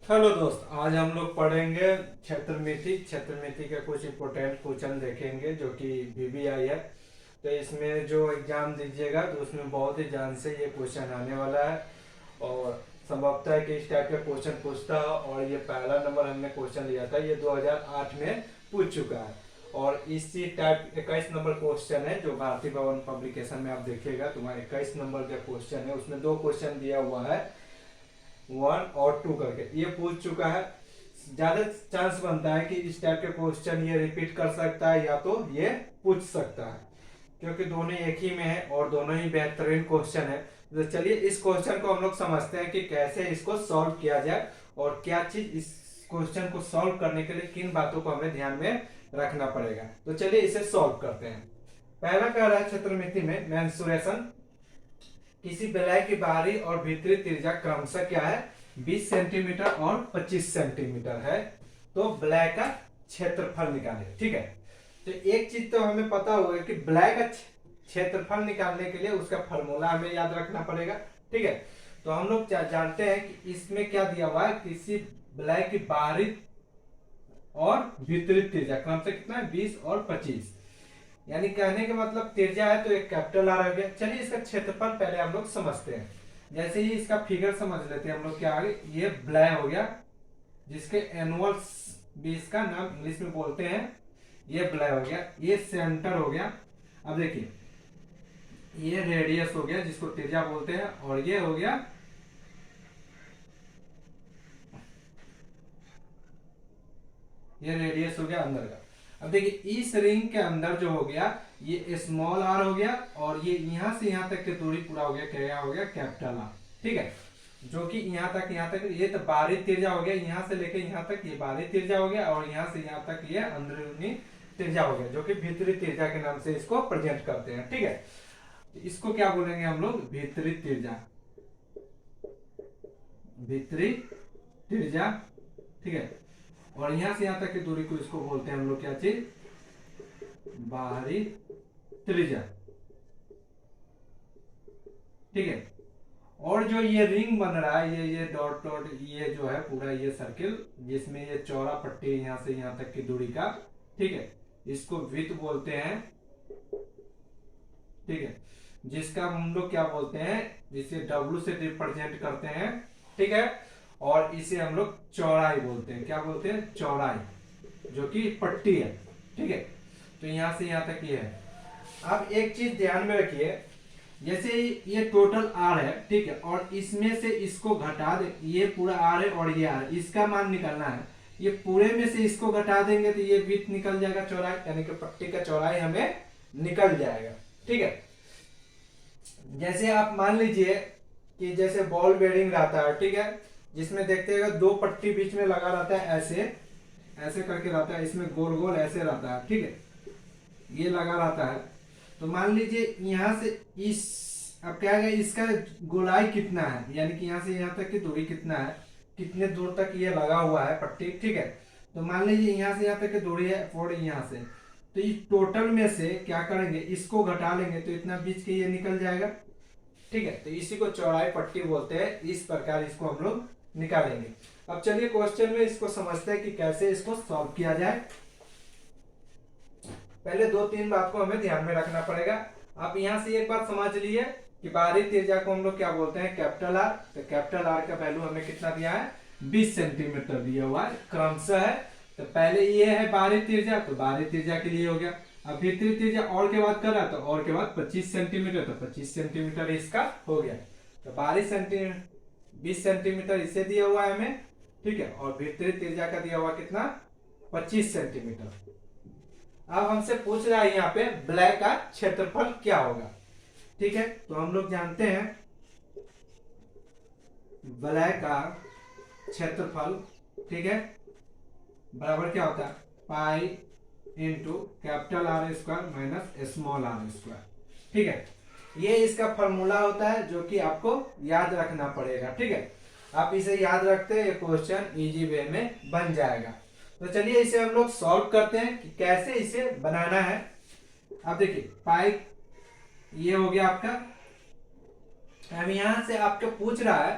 Hello दोस्त, आज हम लोग पढ़ेंगे क्षेत्रमिति के कुछ इम्पोर्टेंट क्वेश्चन देखेंगे जो कि वीवीआई है। तो इसमें जो एग्जाम दीजिएगा तो उसमें बहुत ही ध्यान से ये क्वेश्चन आने वाला है और संभवतः है कि इस टाइप का क्वेश्चन पूछता है। और ये पहला नंबर हमने क्वेश्चन लिया था, ये 2008 में पूछ चुका है। और इसी टाइप 21 नंबर क्वेश्चन है जो भारतीय भवन पब्लिकेशन में आप देखिएगा, तुम्हारा 21 नंबर का क्वेश्चन है, उसमें दो क्वेश्चन दिया हुआ है 1 और 2 करके, ये पूछ चुका है। ज्यादा चांस बनता है कि इस टाइप के क्वेश्चन ये रिपीट कर सकता है या तो ये पूछ सकता है, क्योंकि दोनों एक ही में है और दोनों ही बेहतरीन क्वेश्चन है। तो चलिए इस क्वेश्चन को हम लोग समझते हैं कि कैसे इसको सॉल्व किया जाए और क्या चीज इस क्वेश्चन को सॉल्व करने के लिए किन बातों को हमें ध्यान में रखना पड़ेगा। तो चलिए इसे सॉल्व करते हैं। पहला कह रहा है क्षेत्रमिति में मेंसुरेशन किसी वलय की बाहरी और भीतरी त्रिज्या क्रमशः क्या है, 20 सेंटीमीटर और 25 सेंटीमीटर है। तो वलय का क्षेत्रफल निकाले। ठीक है, तो एक चीज तो हमें पता होगा कि वलय का क्षेत्रफल निकालने के लिए उसका फॉर्मूला हमें याद रखना पड़ेगा। ठीक है, तो हम लोग जानते हैं कि इसमें क्या दिया हुआ है, किसी वलय की बाहरी और भीतरी त्रिज्या क्रमशः कितना है, 20 और 25। यानी कहने का मतलब त्रिज्या है तो एक कैपिटल आर हो गया। चलिए इसका क्षेत्रफल पहले हम लोग समझते हैं। जैसे ही इसका फिगर समझ लेते हैं हम लोग, क्या आगे ये वलय हो गया जिसके एनुअल भी इसका नाम इंग्लिश में बोलते हैं, ये वलय हो गया, ये सेंटर हो गया। अब देखिए ये रेडियस हो गया जिसको त्रिज्या बोलते हैं, और ये हो गया ये रेडियस हो गया अंदर का। अब देखिए इस रिंग के अंदर जो हो गया ये स्मॉल आर हो गया, और ये यहां से यहां तक की दूरी पूरा हो गया, क्या हो गया, कैपिटल आर। ठीक है, जो कि यहां तक ये तो बाहरी त्रिज्या हो गया, यहां से लेके यहां तक ये बाहरी त्रिज्या हो गया, और यहां से यहां तक ये अंदरूनी त्रिज्या हो गया, जो कि भीतरी त्रिज्या के नाम से इसको प्रेजेंट करते हैं। ठीक है, इसको क्या बोलेंगे हम लोग, भीतरी त्रिज्या, भीतरी त्रिज्या। ठीक है, और यहां से यहां तक की दूरी को इसको बोलते हैं हम लोग क्या चीज, बाहरी त्रिज्या। ठीक है, और जो ये रिंग बन रहा है, ये डॉट डॉट, ये जो है पूरा ये सर्किल जिसमें ये चौड़ा पट्टी यहां से यहां तक की दूरी का, ठीक है, इसको विड्थ बोलते हैं। ठीक है, जिसका हम लोग क्या बोलते हैं, जिसे डब्ल्यू से रिप्रेजेंट करते हैं। ठीक है, और इसे हम लोग चौड़ाई बोलते हैं, क्या बोलते हैं, चौड़ाई, जो कि पट्टी है। ठीक है, तो यहां से यहां तक ये है। अब एक चीज ध्यान में रखिए, जैसे ये टोटल आर है, ठीक है, और इसमें से इसको घटा दे, ये पूरा आर है और ये आर, इसका मान निकालना है। ये पूरे में से इसको घटा देंगे तो ये विड्थ निकल जाएगा, चौड़ाई, यानी कि पट्टी का चौड़ाई हमें निकल जाएगा। ठीक है, जैसे आप मान लीजिए कि जैसे बॉल बेरिंग रहता है, ठीक है, जिसमें देखते हैं दो पट्टी बीच में लगा रहता है, ऐसे ऐसे करके रहता है, इसमें गोल गोल ऐसे रहता है। ठीक है, ये लगा रहता है। तो मान लीजिए यहां से इस, अब क्या है, इसका गोलाई कितना है, यानी कि यहां से यहां तक की दूरी कितना है, कितने दूर तक ये लगा हुआ है पट्टी। ठीक है, तो मान लीजिए यहां से यहां तक की दूरी है 4, यहां से, तो इस टोटल में से क्या करेंगे, इसको घटा लेंगे तो इतना बीच के ये निकल जाएगा। ठीक है, तो इसी को चौड़ाई पट्टी बोलते हैं। इस प्रकार इसको हम लोग निकालेंगे। अब चलिए क्वेश्चन में इसको समझते हैं कि कैसे इसको सॉल्व किया जाए। पहले 2-3 बात को हमें ध्यान में रखना पड़ेगा। आप यहां से एक बात समझ लिए कि बाहरी त्रिज्या को हम लोग क्या बोलते हैं, कैपिटल आर। तो कैपिटल आर का वैल्यू हमें कितना दिया है, 20 सेंटीमीटर दिया हुआ है, क्रमशः है। तो पहले ये है बाहरी त्रिज्या, तो बाहरी त्रिज्या के लिए हो गया। अब भीतरी त्रिज्या और के बाद कर रहा, तो और के बाद 25 सेंटीमीटर, तो 25 सेंटीमीटर इसका हो गया। तो बाहरी सेंटीमीटर 20 सेंटीमीटर इसे दिया हुआ है हमें। ठीक है, और भीतरी त्रिज्या का दिया हुआ कितना, 25 सेंटीमीटर। अब हमसे पूछ रहा है यहाँ पे वलय का क्षेत्रफल क्या होगा। ठीक है, तो हम लोग जानते हैं वलय का क्षेत्रफल, ठीक है, बराबर क्या होता है, pi into capital R square minus small r square. ठीक है, ये इसका फॉर्मूला होता है जो कि आपको याद रखना पड़ेगा। ठीक है, आप इसे याद रखते हैं, ये क्वेश्चन इजी वे में बन जाएगा। तो चलिए इसे हम लोग सॉल्व करते हैं कि कैसे इसे बनाना है। अब देखिए पाई ये हो गया आपका। अब यहां से आपको पूछ रहा है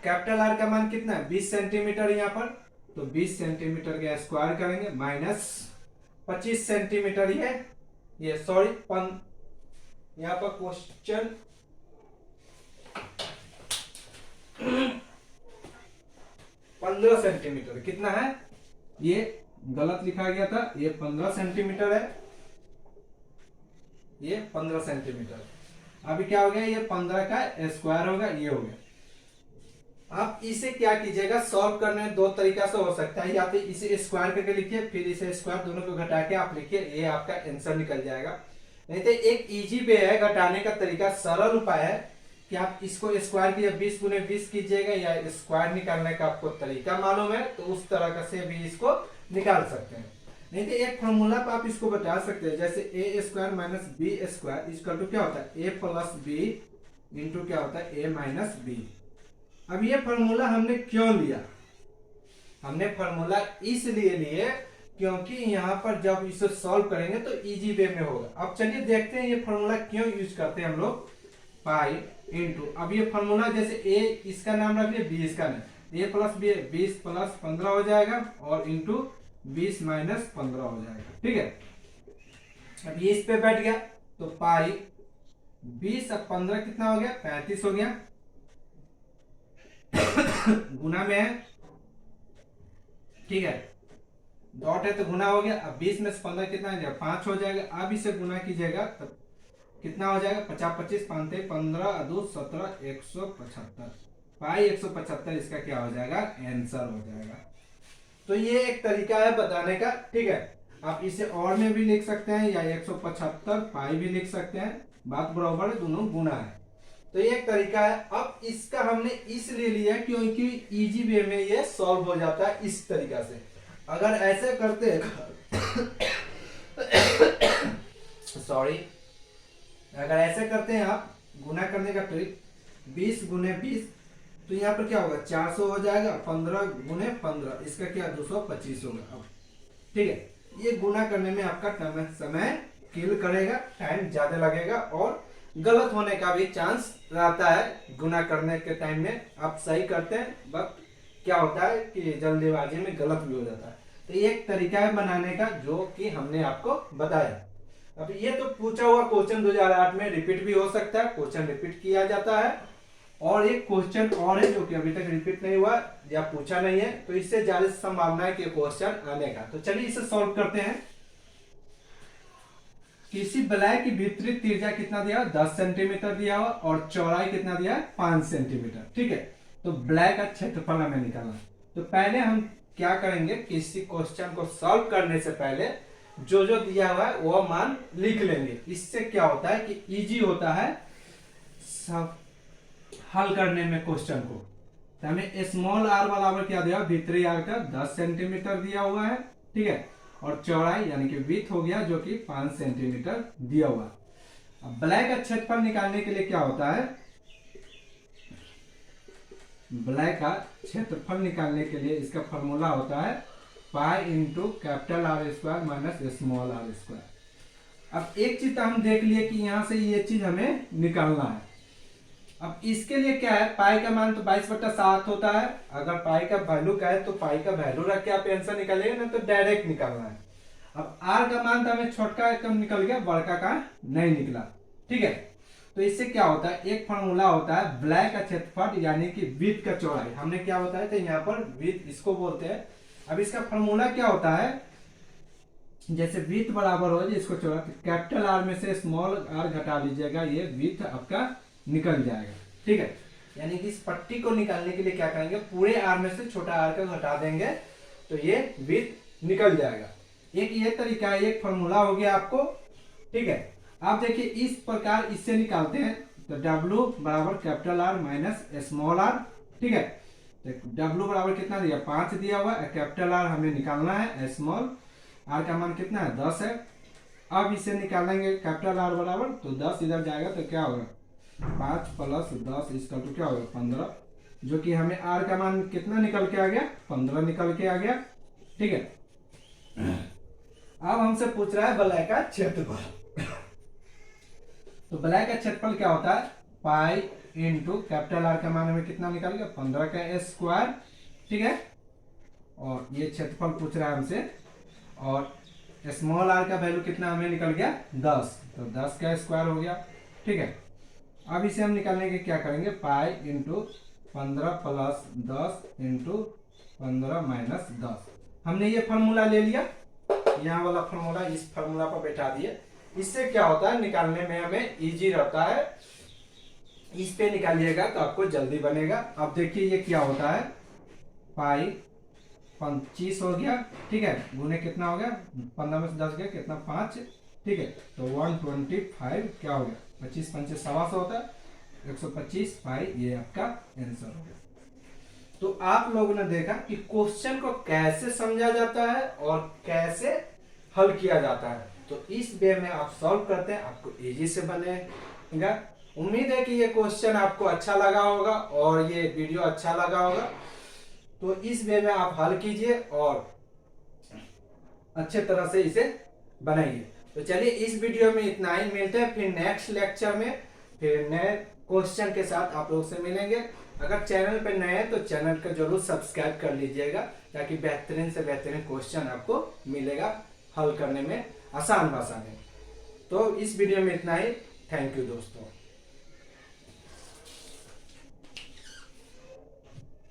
कैपिटल आर का मान कितना है 20 सेंटीमीटर यहाँ पर, तो 20 सेंटीमीटर का स्क्वायर करेंगे माइनस 25 सेंटीमीटर ये सॉरी यहाँ पर क्वेश्चन 15 सेंटीमीटर कितना है, ये गलत लिखा गया था, ये 15 सेंटीमीटर है, ये 15 सेंटीमीटर। अभी क्या हो गया, ये 15 का स्क्वायर होगा, ये हो गया। आप इसे क्या कीजिएगा, सॉल्व करने दो तरीका से हो सकता है, या फिर इसे स्क्वायर करके लिखिए, फिर इसे स्क्वायर दोनों को घटा के आप लिखिए, ये आपका आंसर निकल जाएगा। नहीं तो एक इजी वे है घटाने का तरीका, सरल उपाय है कि आप इसको स्क्वायर कीजिए, 20 गुने 20 कीजिएगा, या स्क्वायर निकालने का आपको तरीका मालूम है तो उस तरह से भी इसको निकाल सकते हैं। नहीं तो एक फॉर्मूला पर आप इसको बता सकते हैं, जैसे a square minus b square equal to क्या होता है, ए प्लस बी इंटू क्या होता है, ए माइनस बी। अब ये फॉर्मूला हमने क्यों लिया, हमने फॉर्मूला इसलिए लिए क्योंकि यहाँ पर जब इसे सॉल्व करेंगे तो इजी वे में होगा। अब चलिए देखते हैं ये फॉर्मूला क्यों यूज करते हैं हम लोग, पाई इंटू, अब ये फॉर्मूला जैसे ए इसका नाम रख लिया, बी इसका नाम, ए प्लस बी 20 प्लस 15 हो जाएगा, और इंटू 20 माइनस 15 हो जाएगा, ठीक है। अब ये इस पे बैठ गया तो पाई 20 अब 15 कितना हो गया, 35 हो गया, गुना में है, ठीक है, डॉट है तो गुना हो गया। अब 20 में से 15 कितना हो जाएगा, 5 हो जाएगा। अब इसे गुना कीजिएगा तब कितना हो जाएगा, 50 25 5 15 2 17 175, पाई 175 इसका क्या हो जाएगा, आंसर हो जाएगा। तो ये एक तरीका है बताने का, ठीक है। आप इसे और में भी लिख सकते हैं, या 175 पाई भी लिख सकते हैं, बात बराबर है, दोनों गुना है, तो ये एक तरीका है। अब इसका हमने इसलिए लिया क्योंकि इजी वे में ये सॉल्व हो जाता है इस तरीका से। अगर ऐसे करते सॉरी अगर ऐसे करते हैं आप गुना करने का ट्रिक, 20 गुने 20 तो यहाँ पर क्या होगा, 400 हो जाएगा, 15 गुने 15 इसका क्या 225 होगा। अब ठीक है, ये गुना करने में आपका समय किल करेगा, टाइम ज्यादा लगेगा, और गलत होने का भी चांस रहता है। गुना करने के टाइम में आप सही करते हैं, बट क्या होता है कि जल्दीबाजी में गलत भी हो जाता है। तो ये एक तरीका है बनाने का जो कि हमने आपको बताया। अब ये तो पूछा हुआ क्वेश्चन 2008 में रिपीट भी हो सकता है, क्वेश्चन रिपीट किया जाता है, और एक क्वेश्चन और है जो कि अभी तक रिपीट नहीं हुआ या पूछा नहीं है, तो इससे ज्यादा संभावना है कि क्वेश्चन आने का। तो चलिए इसे सॉल्व करते हैं। किसी वलय की भीतरी त्रिज्या कितना दिया, 10 सेंटीमीटर दिया हुआ, और चौड़ाई कितना दिया है, 5 सेंटीमीटर, ठीक है। तो वलय का क्षेत्रफल हमें निकालना। तो पहले हम क्या करेंगे, किसी क्वेश्चन को सॉल्व करने से पहले जो जो दिया हुआ है वो मान लिख लेंगे। इससे क्या होता है कि इजी होता है सब हल करने में क्वेश्चन को। तो हमें स्मॉल आर बराबर क्या दिया, भीतरी आर का 10 सेंटीमीटर दिया हुआ है, ठीक है, और चौड़ाई यानी कि विड्थ हो गया जो कि 5 सेंटीमीटर दिया हुआ। अब वलय का क्षेत्रफल निकालने के लिए क्या होता है, वलय का क्षेत्रफल निकालने के लिए इसका फॉर्मूला होता है pi into capital R square minus small r square. अब एक चीज तो हम देख लिए कि यहां से ये चीज हमें निकालना है। अब इसके लिए क्या है, पाई का मान तो 22/7 होता है। अगर पाई का वैल्यू का है तो पाई का वैल्यू रख के आप आंसर निकालेंगे, ना तो डायरेक्ट निकालना है। अब आर का मान तो हमें छोटका कम निकल गया, बड़का का नहीं निकला, ठीक है। तो इससे क्या होता है, एक फॉर्मूला होता है वलय का क्षेत्रफल यानी कि विड्थ का चौड़ाई। हमने क्या बताया था यहाँ पर, विड्थ इसको बोलते हैं। अब इसका फॉर्मूला क्या होता है, जैसे विड्थ बराबर हो इसको चौड़ा, कैपिटल आर में से स्मॉल आर घटा लीजिएगा, ये विड्थ आपका निकल जाएगा, ठीक है। यानी कि इस पट्टी को निकालने के लिए क्या करेंगे, पूरे आर में से छोटा आर का घटा देंगे तो ये विड्थ निकल जाएगा। एक ये तरीका है, एक फॉर्मूला हो गया आपको, ठीक है। आप देखिए इस प्रकार इससे निकालते हैं तो W बराबर capital R minus small r, ठीक है। तो W बराबर कितना दिया, 5 दिया हुआ है, कैपिटल आर हमें निकालना है, स्मॉल आर का मान कितना है, 10 है। अब इसे निकालेंगे कैपिटल आर बराबर, तो 10 इधर जाएगा तो क्या होगा, 5 प्लस 10 इसका तो क्या होगा 15, जो कि हमें आर का मान कितना निकल के आ गया, 15 निकल के आ गया, ठीक है। अब हमसे पूछ रहा है वलय का क्षेत्रफल। तो वलय का क्षेत्रफल क्या होता है, पाई इंटू कैपिटल आर का मान हमें कितना निकाल गया 15 का स्क्वायर, ठीक है। और ये क्षेत्रफल पूछ रहा है हमसे, और स्मॉल आर का वैल्यू कितना हमें निकल गया 10, तो 10 का स्क्वायर हो गया, ठीक है। अब इसे हम निकालने के क्या करेंगे, pi into 15 plus 10 into 15 minus 10। हमने ये फार्मूला ले लिया, यहाँ वाला फार्मूला इस फार्मूला पर बैठा दिए। इससे क्या होता है, निकालने में हमें इजी रहता है। इस पे निकालिएगा तो आपको जल्दी बनेगा। अब देखिए ये क्या होता है, पाई 25 हो गया, ठीक है, गुने कितना हो गया 15 में से 10 गया कितना 5, ठीक है। तो 125 क्या हो गया, 25 पंचे 125 होता है, 125 पाई, ये आपका आंसर हो गया। तो आप लोगों ने देखा कि क्वेश्चन को कैसे समझा जाता है और कैसे हल किया जाता है। तो इस वे में आप सॉल्व करते हैं, आपको इजी से बनेगा। उम्मीद है कि ये क्वेश्चन आपको अच्छा लगा होगा और ये वीडियो अच्छा लगा होगा। तो इस वे में आप हल कीजिए और अच्छे तरह से इसे बनाइए। तो चलिए इस वीडियो में इतना ही, मिलते हैं फिर नेक्स्ट लेक्चर में, फिर नए क्वेश्चन के साथ आप लोग से मिलेंगे। अगर चैनल पे नए हैं तो चैनल को जरूर सब्सक्राइब कर लीजिएगा, ताकि बेहतरीन से बेहतरीन क्वेश्चन आपको मिलेगा हल करने में आसान भाषा में। तो इस वीडियो में इतना ही, थैंक यू दोस्तों।